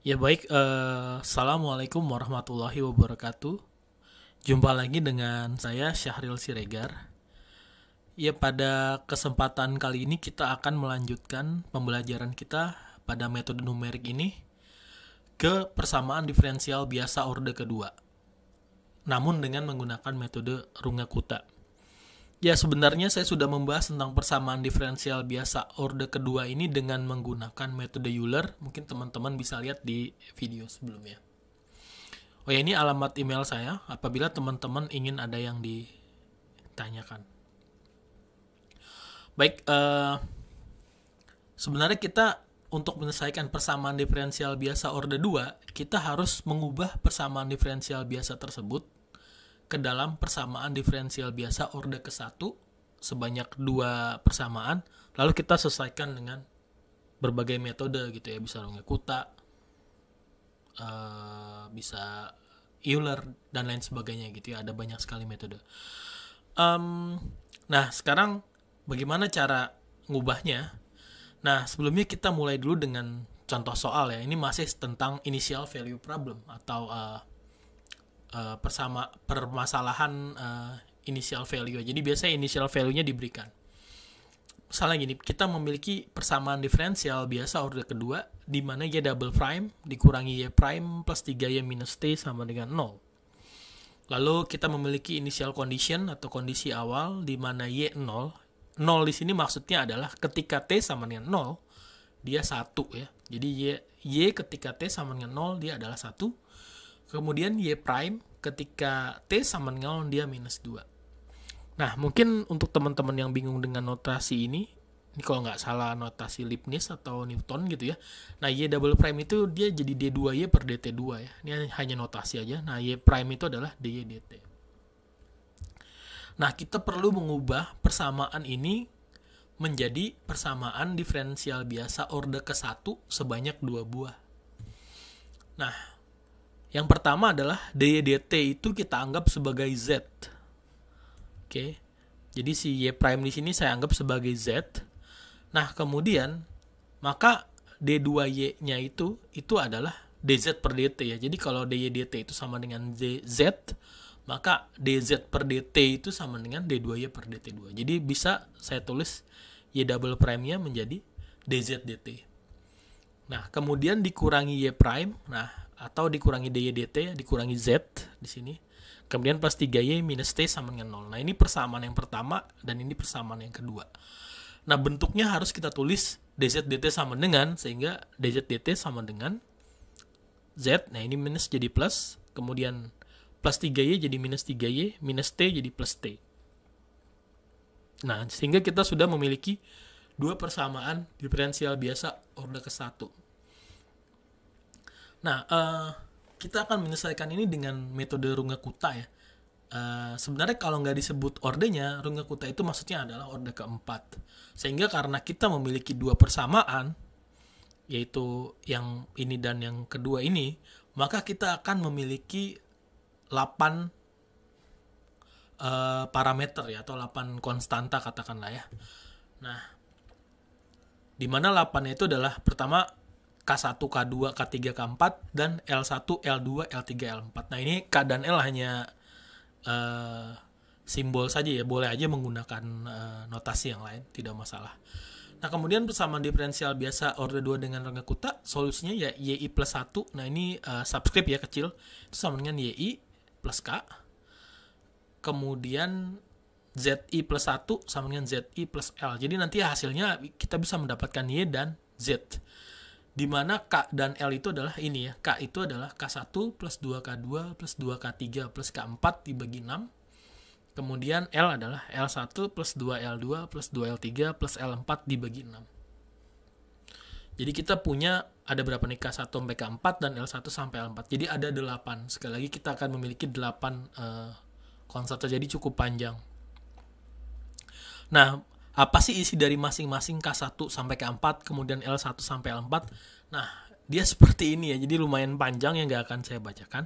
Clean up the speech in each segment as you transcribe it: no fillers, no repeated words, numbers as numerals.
Ya baik, Assalamualaikum warahmatullahi wabarakatuh. Jumpa lagi dengan saya Syahril Siregar. Ya pada kesempatan kali ini kita akan melanjutkan pembelajaran kita pada metode numerik ini ke persamaan diferensial biasa orde kedua. Namun dengan menggunakan metode Runge-Kutta. Ya sebenarnya saya sudah membahas tentang persamaan diferensial biasa orde kedua ini dengan menggunakan metode Euler. Mungkin teman-teman bisa lihat di video sebelumnya. Oh ya, ini alamat email saya apabila teman-teman ingin ada yang ditanyakan. Baik, sebenarnya kita untuk menyelesaikan persamaan diferensial biasa orde 2, kita harus mengubah persamaan diferensial biasa tersebut ke dalam persamaan diferensial biasa orde ke-1 sebanyak 2 persamaan, lalu kita selesaikan dengan berbagai metode gitu ya, bisa Runge-Kutta, bisa Euler dan lain sebagainya gitu ya, ada banyak sekali metode. Nah sekarang bagaimana cara ngubahnya? Nah sebelumnya kita mulai dulu dengan contoh soal ya. Ini masih tentang initial value problem atau permasalahan initial value. Jadi biasanya initial value-nya diberikan. Misalnya gini, kita memiliki persamaan diferensial biasa orde kedua di mana y double prime dikurangi y prime plus 3y minus t sama dengan 0. Lalu kita memiliki initial condition atau kondisi awal di mana y 0. 0 di sini maksudnya adalah ketika t sama dengan 0, dia 1 ya. Jadi y ketika t sama dengan 0 dia adalah 1. Kemudian y prime ketika t sama dengan 0 dia minus 2. Nah, mungkin untuk teman-teman yang bingung dengan notasi ini kalau nggak salah notasi Leibniz atau Newton gitu ya. Nah, y double prime itu dia jadi d2y per dt2 ya. Ini hanya notasi aja. Nah, y prime itu adalah dy dt. Nah, kita perlu mengubah persamaan ini menjadi persamaan diferensial biasa orde ke-1 sebanyak 2 buah. Nah, yang pertama adalah dy dt itu kita anggap sebagai z. Oke. Jadi si y prime di sini saya anggap sebagai z. Nah, kemudian maka d2y-nya itu adalah dz per dt ya. Jadi kalau dy dt itu sama dengan z, maka dz per dt itu sama dengan d2y per dt2. Jadi bisa saya tulis y double prime-nya menjadi dz dt. Nah, kemudian dikurangi y prime, nah atau dikurangi dy dt, dikurangi z di sini. Kemudian plus 3y minus t sama dengan 0. Nah, ini persamaan yang pertama dan ini persamaan yang kedua. Nah, bentuknya harus kita tulis dz dt sama dengan, sehingga dz dt sama dengan z. Nah, ini minus jadi plus. Kemudian plus 3y jadi minus 3y, minus t jadi plus t. Nah, sehingga kita sudah memiliki dua persamaan diferensial biasa orde ke-1. Nah, kita akan menyelesaikan ini dengan metode Runge-Kutta ya. Sebenarnya kalau nggak disebut ordenya, Runge-Kutta itu maksudnya adalah orde keempat. Sehingga karena kita memiliki dua persamaan, yaitu yang ini dan yang kedua ini, maka kita akan memiliki 8 parameter ya, atau 8 konstanta katakanlah ya. Nah, di mana 8 itu adalah pertama K1, K2, K3, K4, dan L1, L2, L3, L4. Nah, ini K dan L hanya simbol saja ya, boleh aja menggunakan notasi yang lain, tidak masalah. Nah, kemudian persamaan diferensial biasa orde 2 dengan Runge-Kutta, solusinya ya y plus 1. Nah, ini subscript ya kecil, itu sama dengan y plus k. Kemudian zi plus 1 sama dengan zi plus l. Jadi nanti hasilnya kita bisa mendapatkan y dan z. Di mana K dan L itu adalah ini ya. K itu adalah K1 plus 2K2 plus 2K3 plus K4 dibagi 6. Kemudian L adalah L1 plus 2L2 plus 2L3 plus L4 dibagi 6. Jadi kita punya ada berapa nih? K1 sampai K4 dan L1 sampai L4. Jadi ada 8. Sekali lagi kita akan memiliki 8 konstanta. Jadi cukup panjang. Nah, apa sih isi dari masing-masing K1 sampai K4, kemudian L1 sampai L4? Nah, dia seperti ini ya, jadi lumayan panjang yang gak akan saya bacakan.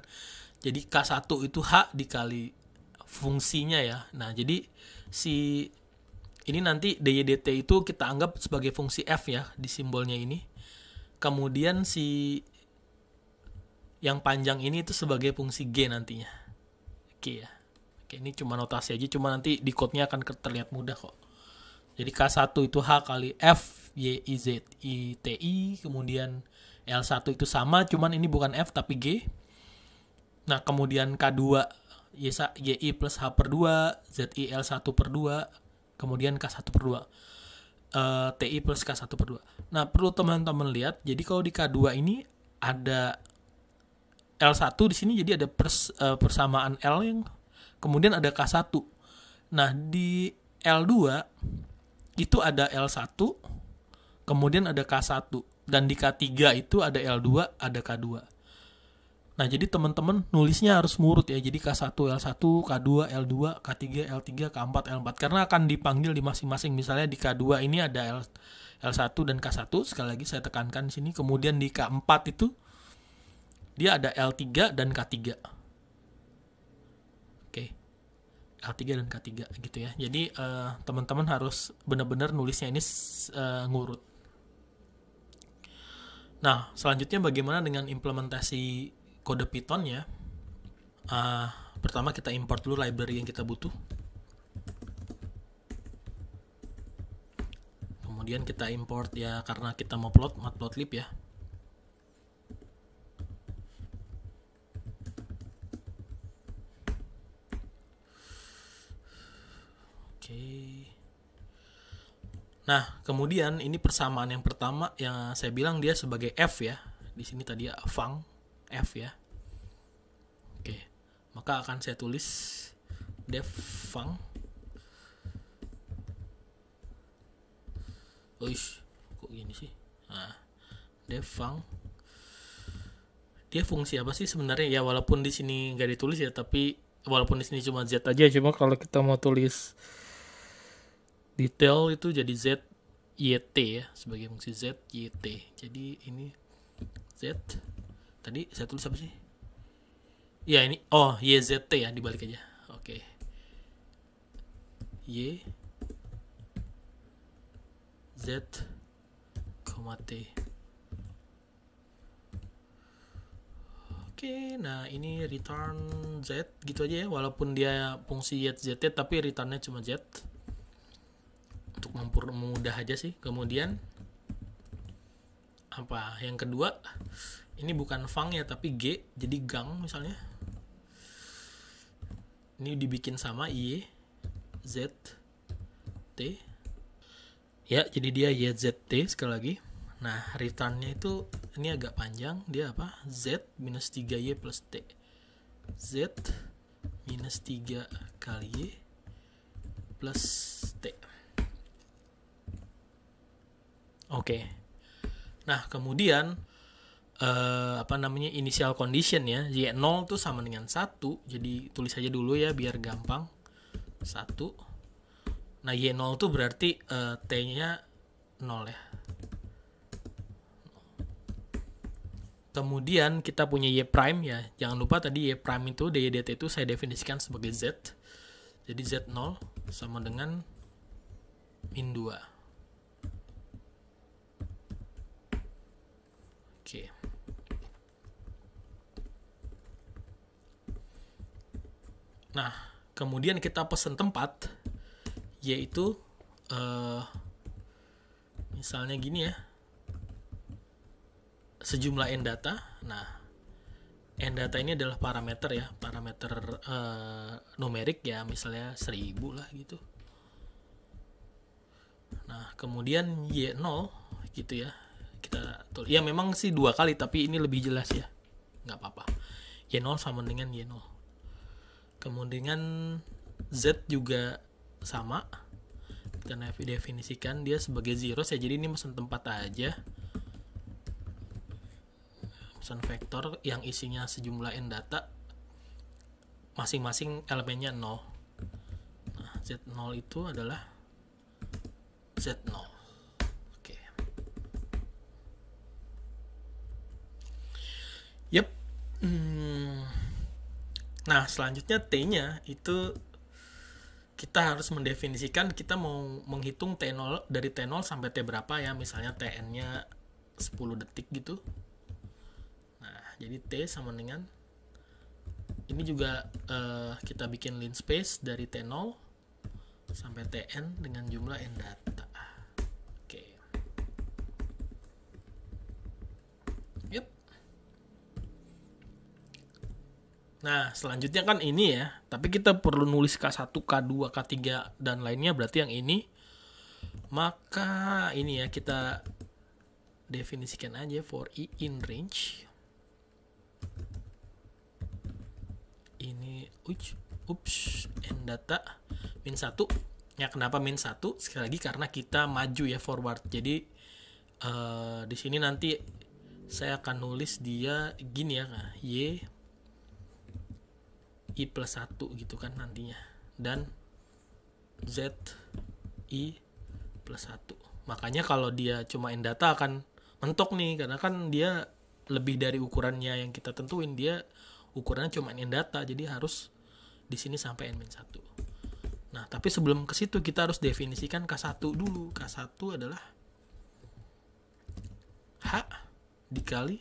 Jadi K1 itu H dikali fungsinya ya. Nah, jadi si ini nanti dy dt itu kita anggap sebagai fungsi f ya di simbolnya ini. Kemudian si yang panjang ini itu sebagai fungsi G nantinya. Oke ya. Oke, ini cuma notasi aja, cuma nanti di code-nya akan terlihat mudah kok. Jadi K1 itu H kali F Y I Z I T I, kemudian L1 itu sama, cuman ini bukan F tapi G. Nah, kemudian K2 YI plus H per 2, ZI L1 per 2, kemudian K1 per 2. TI plus K1 per 2. Nah, perlu teman-teman lihat, jadi kalau di K2 ini ada L1 di sini, jadi ada persamaan L yang kemudian ada K1. Nah, di L2 itu ada L1, kemudian ada K1, dan di K3 itu ada L2, ada K2. Nah, jadi teman-teman nulisnya harus ngurut ya. Jadi K1, L1, K2, L2, K3, L3, K4, L4. Karena akan dipanggil di masing-masing. Misalnya di K2 ini ada L1 dan K1. Sekali lagi saya tekankan di sini. Kemudian di K4 itu dia ada L3 dan K3. Oke. L3 dan K3 gitu ya. Jadi teman-teman harus benar-benar nulisnya ini ngurut. Nah, selanjutnya bagaimana dengan implementasi kode Python ya? Pertama kita import dulu library yang kita butuh. Kemudian kita import ya, karena kita mau plot matplotlib ya. Oke. Nah, kemudian ini persamaan yang pertama yang saya bilang dia sebagai F ya. Di sini tadi ya func F ya. Oke, maka akan saya tulis def func. Kok gini sih? Nah, def func. Dia fungsi apa sih sebenarnya ya, walaupun di sini nggak ditulis ya, tapi walaupun di sini cuma Z aja, cuma kalau kita mau tulis detail itu jadi Z YT ya, sebagai fungsi Z YT. Jadi ini Z. Tadi saya tulis apa sih? Ya ini, YZT ya, dibalik aja. Oke. Y Z, T. Oke, nah ini return Z gitu aja ya, walaupun dia fungsi YZT tapi returnnya cuma Z. Untuk mempermudah aja sih. Kemudian apa? Yang kedua, ini bukan func ya tapi G, jadi gang misalnya. Ini dibikin sama Y Z T. Ya, jadi dia YZT sekali lagi. Nah, returnnya itu ini agak panjang, dia apa? Z minus 3Y plus T. Z minus 3 kali Y plus T. Oke. Nah, kemudian initial condition ya, Y0 tuh sama dengan 1, jadi tulis aja dulu ya biar gampang. 1. Nah, Y0 tuh berarti T-nya 0 ya. Kemudian kita punya Y prime ya, jangan lupa tadi Y prime itu, DYDT itu saya definisikan sebagai Z. Jadi Z0 sama dengan min 2. Oke. Nah, kemudian kita pesen tempat, yaitu misalnya gini ya, sejumlah n data. Nah, n data ini adalah parameter ya, parameter numerik ya, misalnya 1000 lah gitu. Nah, kemudian Y0 gitu ya, kita tulis. Ya memang sih 2 kali, tapi ini lebih jelas ya, nggak apa-apa. Y0 sama dengan Y0. Kemudian Z juga sama, kita definisikan dia sebagai 0 ya, jadi ini mesen tempat aja, mesen vektor yang isinya sejumlah n data, masing-masing elemennya 0. Nah, Z0 itu adalah Z0. Oke. Yep. Nah, selanjutnya T-nya itu kita harus mendefinisikan kita mau menghitung T0 dari T0 sampai T berapa ya, misalnya TN-nya 10 detik gitu. Nah, jadi T sama dengan ini juga kita bikin linspace dari T0 sampai Tn dengan jumlah n data. Oke. Yup. Nah, selanjutnya kan ini ya, tapi kita perlu nulis K1, K2, K3 dan lainnya, berarti yang ini. Maka ini ya, kita definisikan aja for I in range. Ini n data min 1. Ya, kenapa min 1? Sekali lagi karena kita maju ya, forward. Jadi di sini nanti saya akan nulis dia gini ya, Y I plus 1 gitu kan nantinya, dan Z I plus 1. Makanya kalau dia cuma n data akan mentok nih, karena kan dia lebih dari ukurannya yang kita tentuin, dia ukurannya cuma n data, jadi harus di sini sampai n-1. Nah, tapi sebelum ke situ kita harus definisikan K1 dulu. K1 adalah H dikali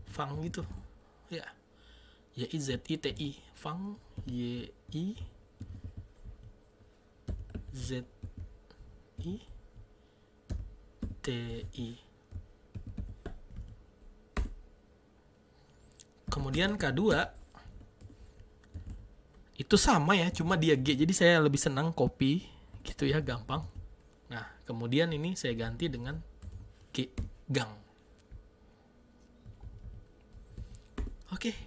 fang gitu. Ya. Y-I Z-I T-I. Fang Y-I Z-I T-I. Kemudian K2 itu sama ya, cuma dia G, jadi saya lebih senang copy gitu ya, gampang. Nah, kemudian ini saya ganti dengan G gang. Oke,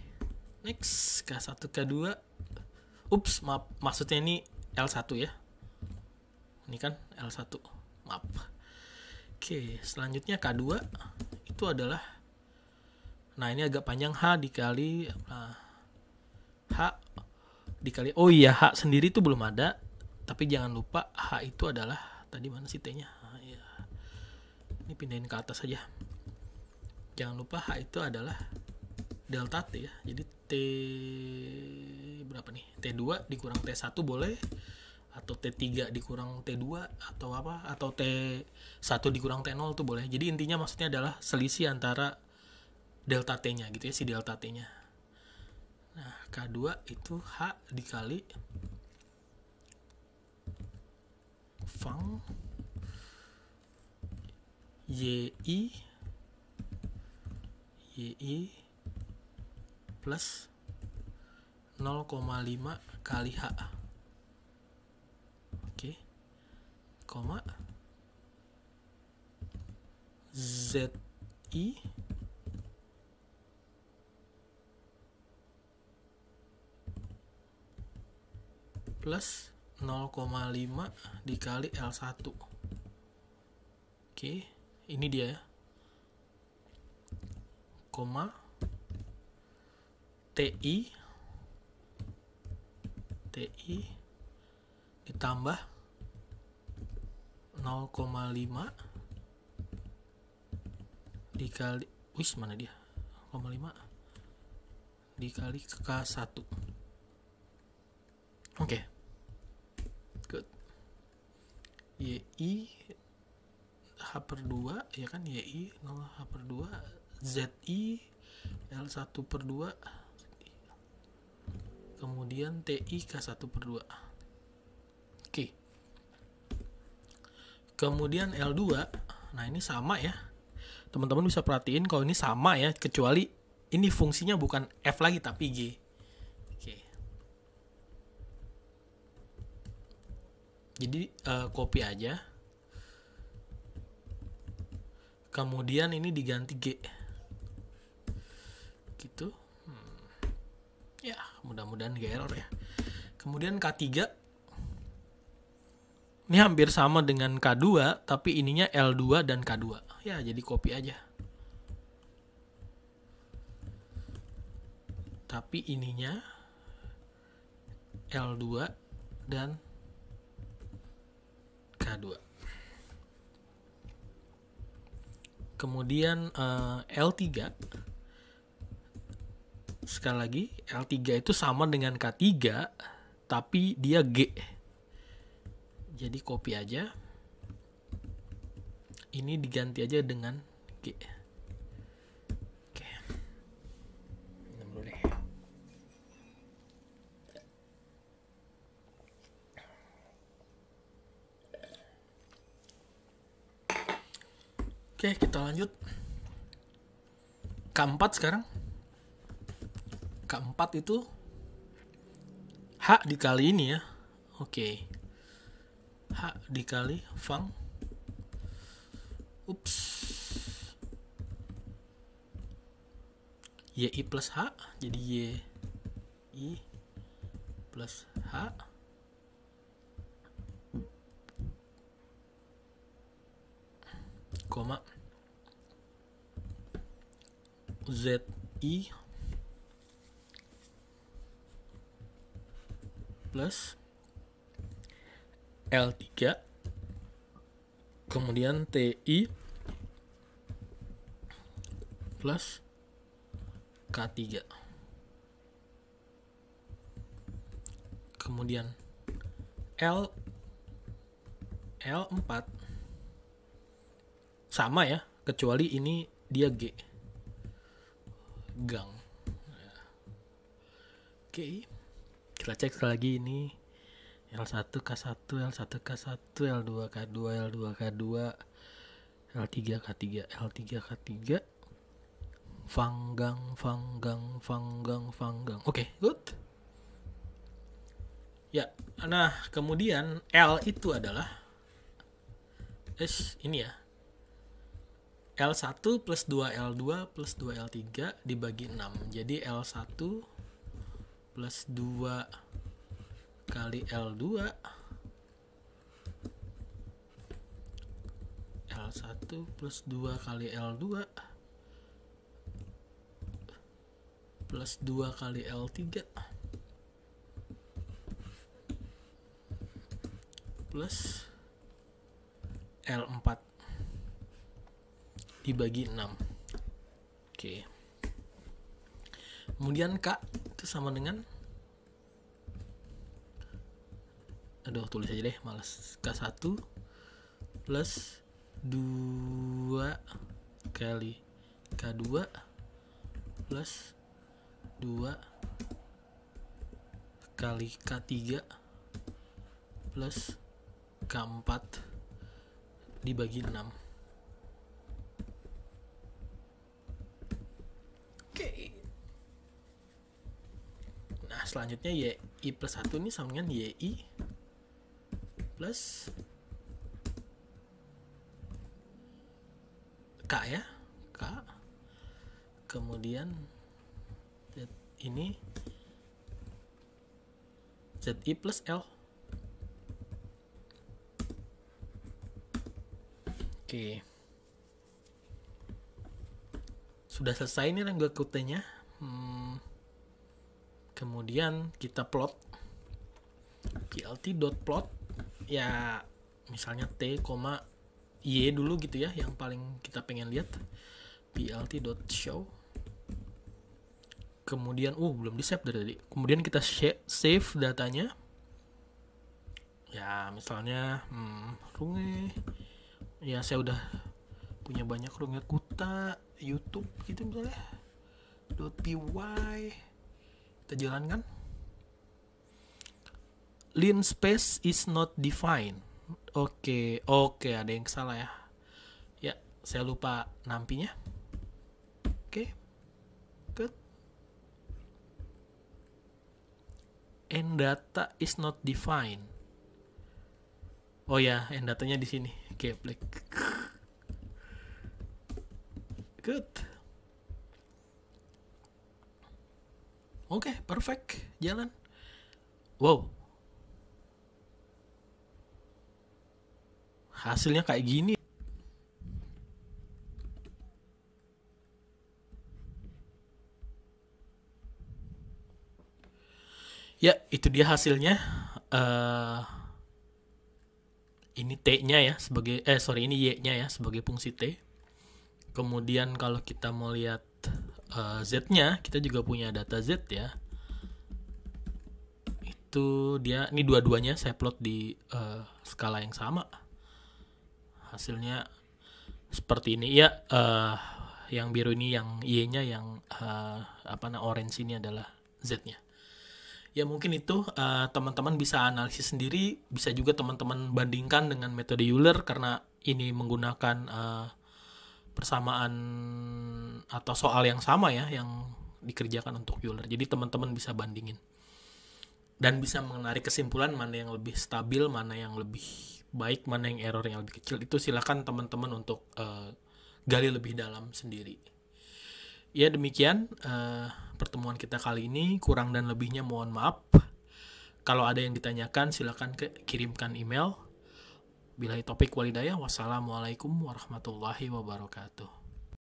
next K1 K2. Ups, maaf, maksudnya ini L1 ya. Ini kan L1, maaf. Oke, selanjutnya K2 itu adalah, nah ini agak panjang, H dikali H dikali, oh iya, H sendiri itu belum ada, tapi jangan lupa H itu adalah, tadi mana sih T-nya? Ya. Ini pindahin ke atas aja. Jangan lupa H itu adalah delta T ya. Jadi T berapa nih? T2 dikurang T1 boleh, atau T3 dikurang T2 atau apa, atau T1 dikurang T0 tuh boleh. Jadi intinya maksudnya adalah selisih antara delta T-nya gitu ya, si delta T-nya. Nah, K2 itu H dikali fang YI plus 0,5 kali H. Oke. Koma ZI plus 0,5 dikali L1. Oke, ini dia ya. Koma TI ditambah 0,5 dikali, mana dia? 0,5 dikali K1. Oke. Good. YI H per 2 ya kan, YI 0 H per 2 ZI L1 per 2 kemudian TI K1 per 2. Oke. Kemudian L2, nah ini sama ya. Teman-teman bisa perhatiin kalau ini sama ya, kecuali ini fungsinya bukan F lagi tapi G. Oke. Jadi copy aja. Kemudian ini diganti G. Gitu. Ya, mudah-mudahan gak error ya. Kemudian K3. Ini hampir sama dengan K2, tapi ininya L2 dan K2. Ya, jadi copy aja. Tapi ininya L2 dan K2. Kemudian L3. Sekali lagi, L3 itu sama dengan K3, tapi dia G. Jadi copy aja. Ini diganti aja dengan G. Oke. Oke, kita lanjut. Keempat sekarang. Keempat itu H dikali ini ya. Oke. H dikali Fang. Ups. YI plus H. Jadi YI plus H. Koma. ZI plus L3 kemudian TI plus K3 kemudian L4 sama ya, kecuali ini dia G gang. Oke, kita cek sekali lagi ini L1 K1 L1 K1 L2 K2 L2 K2 L3 K3 L3 K3 Fanggang. Oke, good. Ya, nah kemudian L itu adalah ini ya, L1 plus 2L2 plus 2L3 dibagi 6. Jadi L1 plus 2 kali L2 L1 plus 2 kali L2 plus 2 kali L3 plus L4 dibagi 6. Oke. Kemudian K itu sama dengan, tulis aja deh, malas. K1 plus 2 kali K2 plus 2 kali K3 plus K4 dibagi 6. Nah, selanjutnya YI plus 1 ini sama dengan YI plus K ya, K. Kemudian ini ZI plus L. Oke. Sudah selesai nih rangga kutenya. Kemudian kita plot plt.plot ya, misalnya T, Y dulu gitu ya, yang paling kita pengen lihat. plt.show. Kemudian belum di save dari tadi. Kemudian kita save datanya. Ya, misalnya runge. Ya, saya udah punya banyak runge kuta, YouTube gitu misalnya. .py kita jalankan. Lin space is not defined. Oke, ada yang salah ya. Ya, saya lupa nampinya. Oke. Good. And data is not defined. Oh ya, and datanya di sini. Oke, black. Good. Oke, perfect. Jalan. Wow. Hasilnya kayak gini. Ya, itu dia hasilnya. Ini T-nya ya sebagai ini Y-nya ya sebagai fungsi T. Kemudian kalau kita mau lihat Z-nya, kita juga punya data Z ya. Itu dia, ini dua-duanya saya plot di skala yang sama. Hasilnya seperti ini ya. Yang biru ini yang Y-nya, yang orange ini adalah Z-nya. Ya mungkin itu teman-teman bisa analisis sendiri, bisa juga teman-teman bandingkan dengan metode Euler karena ini menggunakan persamaan atau soal yang sama ya yang dikerjakan untuk Euler. Jadi teman-teman bisa bandingin dan bisa menarik kesimpulan mana yang lebih stabil, mana yang lebih baik, mana yang error yang lebih kecil. Itu silakan teman-teman untuk gali lebih dalam sendiri. Ya demikian pertemuan kita kali ini, kurang dan lebihnya mohon maaf. Kalau ada yang ditanyakan silakan kirimkan email. Billahi taufik walhidayah. Wassalamualaikum warahmatullahi wabarakatuh.